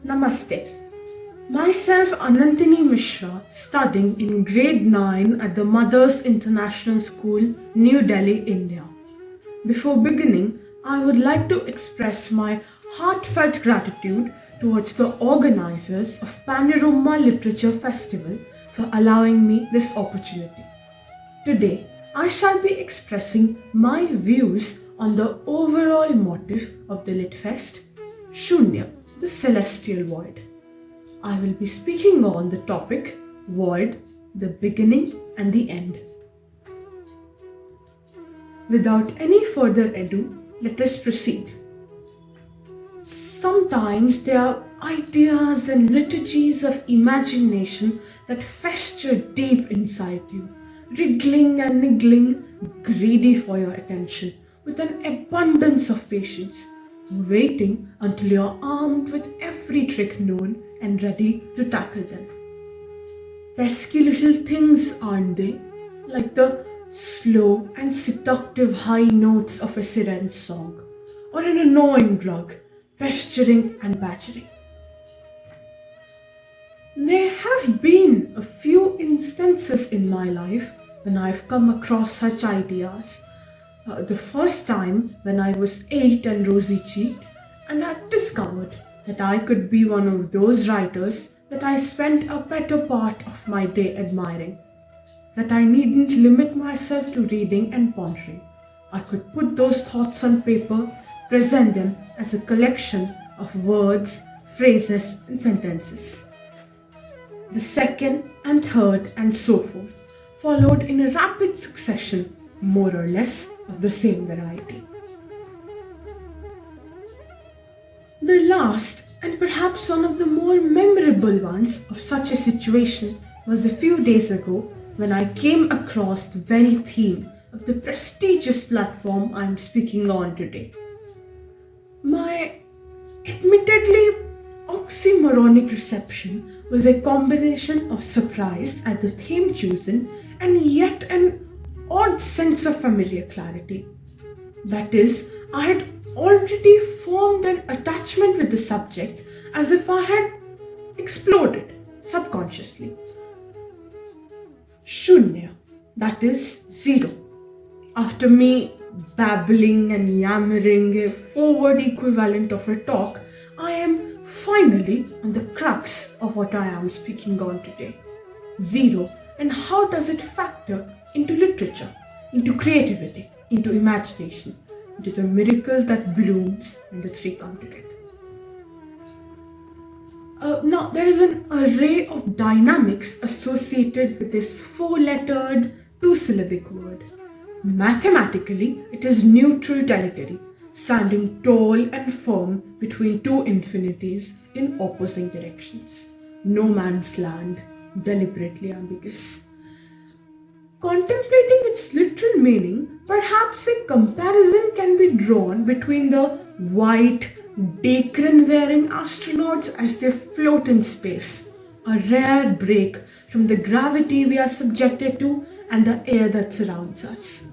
Namaste. Myself Anantinee Mishra, studying in grade 9 at the Mothers International School, New Delhi, India. Before beginning, I would like to express my heartfelt gratitude towards the organizers of Panorama Literature Festival for allowing me this opportunity. Today, I shall be expressing my views on the overall motive of the Lit Fest, Shoonya, the celestial void. I will be speaking on the topic void, the beginning and the end. Without any further ado, let us proceed. Sometimes there are ideas and liturgies of imagination that fester deep inside you, wriggling and niggling, greedy for your attention, with an abundance of patience, waiting until you're armed with every trick known and ready to tackle them. Pesky little things, aren't they? Like the slow and seductive high notes of a siren song, or an annoying drug, pestering and badgering. There have been a few instances in my life when I've come across such ideas. The first time when I was 8 and rosy-cheeked, and I discovered that I could be one of those writers that I spent a better part of my day admiring. That I needn't limit myself to reading and pondering. I could put those thoughts on paper, present them as a collection of words, phrases, and sentences. The second and third and so forth followed in a rapid succession, more or less of the same variety. The last and perhaps one of the more memorable ones of such a situation was a few days ago when I came across the very theme of the prestigious platform I am speaking on today. My admittedly oxymoronic reception was a combination of surprise at the theme chosen and yet an odd sense of familiar clarity. That is, I had already formed an attachment with the subject as if I had exploded subconsciously. Shoonya, that is zero. After me babbling and yammering a forward equivalent of a talk, I am finally on the crux of what I am speaking on today. Zero, and how does it factor into literature, into creativity, into imagination, into the miracle that blooms when the three come together. Now, there is an array of dynamics associated with this four-lettered, two-syllabic word. Mathematically, it is neutral territory, standing tall and firm between two infinities in opposing directions. No man's land, deliberately ambiguous. Contemplating its literal meaning, perhaps a comparison can be drawn between the white, Dacron-wearing astronauts as they float in space, a rare break from the gravity we are subjected to and the air that surrounds us.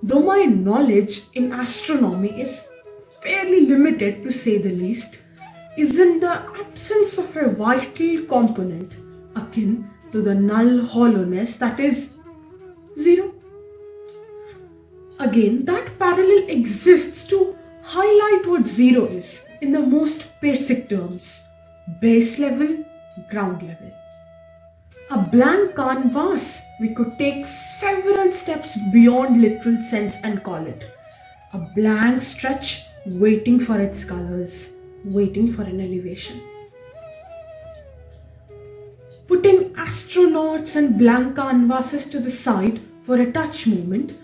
Though my knowledge in astronomy is fairly limited to say the least, isn't the absence of a vital component akin to the null hollowness that is zero? Again, that parallel exists to highlight what zero is in the most basic terms: base level, ground level. A blank canvas, we could take several steps beyond literal sense and call it a blank stretch waiting for its colors, waiting for an elevation. Putting astronauts and blank canvases to the side for a touch moment,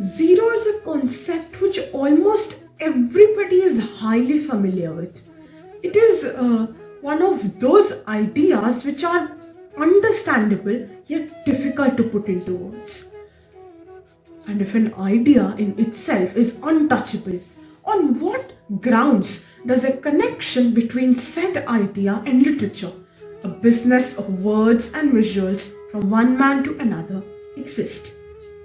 zero is a concept which almost everybody is highly familiar with. It is one of those ideas which are understandable yet difficult to put into words. And if an idea in itself is untouchable, on what grounds does a connection between said idea and literature, a business of words and visuals from one man to another, exist?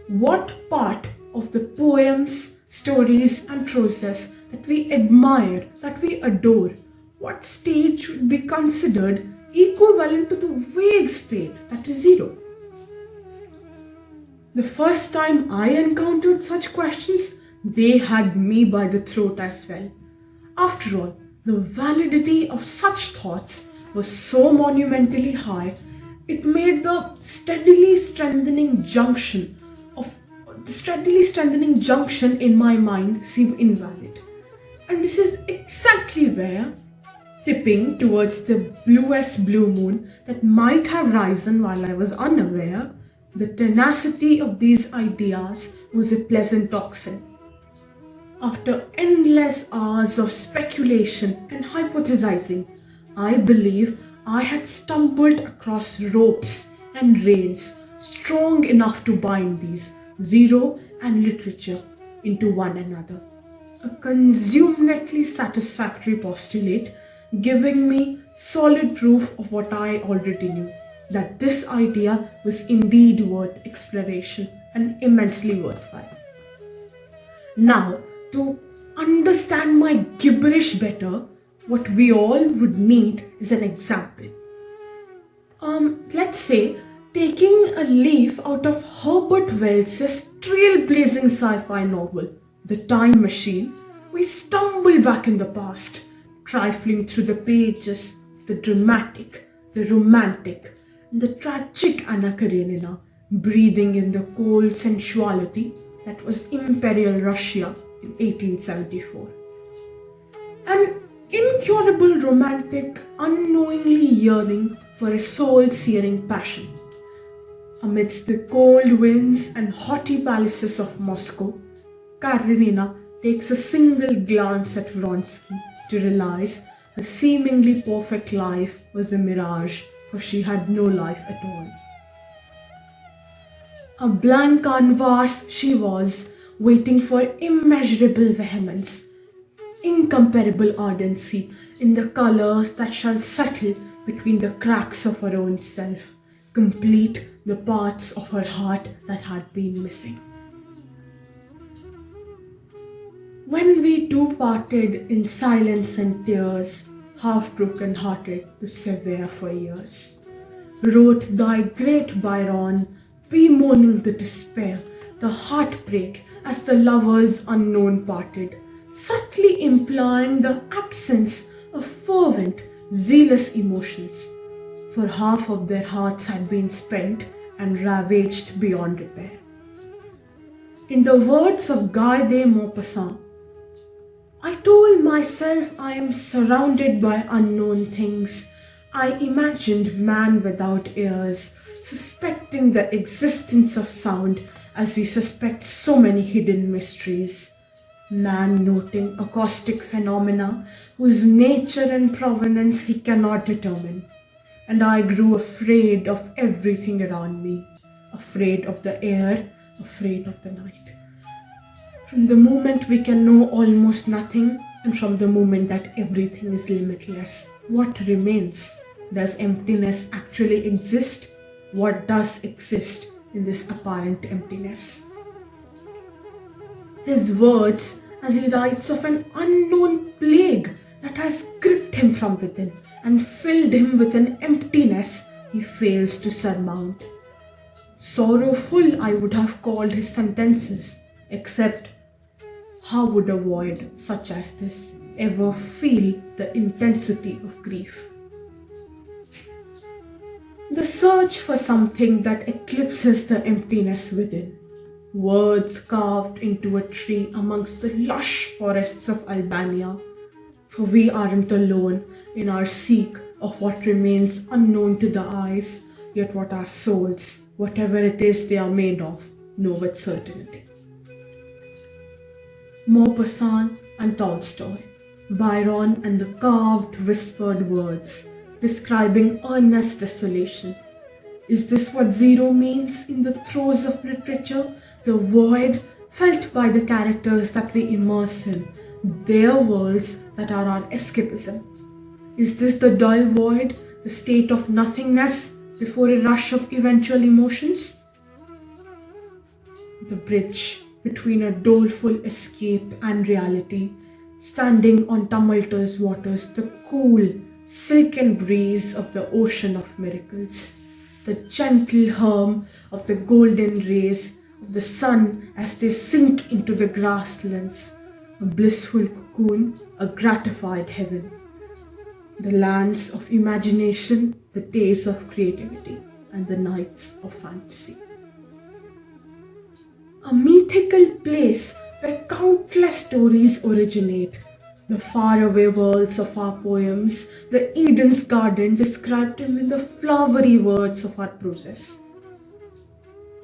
What part of the poems, stories and process that we admire, that we adore, what state should be considered equivalent to the vague state that is zero? The first time I encountered such questions, they had me by the throat as well. After all, the validity of such thoughts was so monumentally high, it made the steadily strengthening junction in my mind seem invalid. And this is exactly where, tipping towards the bluest blue moon that might have risen while I was unaware, the tenacity of these ideas was a pleasant oxen. After endless hours of speculation and hypothesizing, I believe I had stumbled across ropes and reins strong enough to bind these, zero and literature, into one another. A consummately satisfactory postulate giving me solid proof of what I already knew, that this idea was indeed worth exploration and immensely worthwhile. Now, to understand my gibberish better, what we all would need is an example. Let's say, taking a leaf out of Herbert Wells's trailblazing sci-fi novel, The Time Machine, we stumble back in the past, trifling through the pages of the dramatic, the romantic, and the tragic Anna Karenina, breathing in the cold sensuality that was Imperial Russia in 1874. An incurable romantic, unknowingly yearning for a soul-searing passion. Amidst the cold winds and haughty palaces of Moscow, Karenina takes a single glance at Vronsky to realize her seemingly perfect life was a mirage, for she had no life at all. A blank canvas she was, waiting for immeasurable vehemence, incomparable ardency in the colors that shall settle between the cracks of her own self, complete the parts of her heart that had been missing. When we two parted in silence and tears, half broken-hearted to sever for years, wrote thy great Byron, bemoaning the despair, the heartbreak as the lovers unknown parted, subtly implying the absence of fervent, zealous emotions, for half of their hearts had been spent and ravaged beyond repair. In the words of Guy de Maupassant, I told myself I am surrounded by unknown things. I imagined man without ears, suspecting the existence of sound as we suspect so many hidden mysteries. Man noting acoustic phenomena whose nature and provenance he cannot determine. And I grew afraid of everything around me, afraid of the air, afraid of the night. From the moment we can know almost nothing, and from the moment that everything is limitless, what remains? Does emptiness actually exist? What does exist in this apparent emptiness? His words, as he writes of an unknown plague that has gripped him from within and filled him with an emptiness he fails to surmount. Sorrowful, I would have called his sentences, except how would a void such as this ever feel the intensity of grief? The search for something that eclipses the emptiness within. Words carved into a tree amongst the lush forests of Albania. For we aren't alone in our seek of what remains unknown to the eyes, yet what our souls, whatever it is they are made of, know with certainty. Maupassant and Tolstoy, Byron and the carved, whispered words, describing earnest desolation. Is this what zero means in the throes of literature? The void felt by the characters that we immerse in, their worlds that are our escapism. Is this the dull void, the state of nothingness before a rush of eventual emotions? The bridge between a doleful escape and reality standing on tumultuous waters, the cool, silken breeze of the ocean of miracles, the gentle hum of the golden rays of the sun as they sink into the grasslands, a blissful cocoon, a gratified heaven, the lands of imagination, the days of creativity, and the nights of fantasy. A mythical place where countless stories originate, the faraway worlds of our poems, the Eden's garden described in the flowery words of our prose.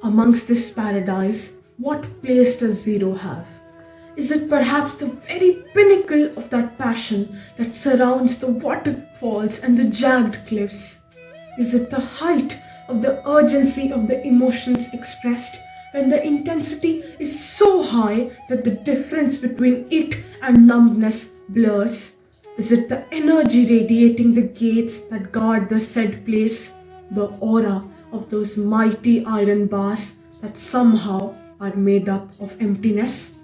Amongst this paradise, what place does Zero have? Is it perhaps the very pinnacle of that passion that surrounds the waterfalls and the jagged cliffs? Is it the height of the urgency of the emotions expressed, when the intensity is so high that the difference between it and numbness blurs? Is it the energy radiating the gates that guard the said place, the aura of those mighty iron bars that somehow are made up of emptiness?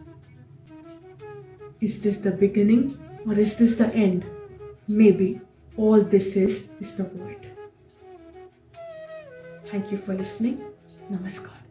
Is this the beginning, or is this the end? Maybe all this is the void. Thank you for listening. Namaskar.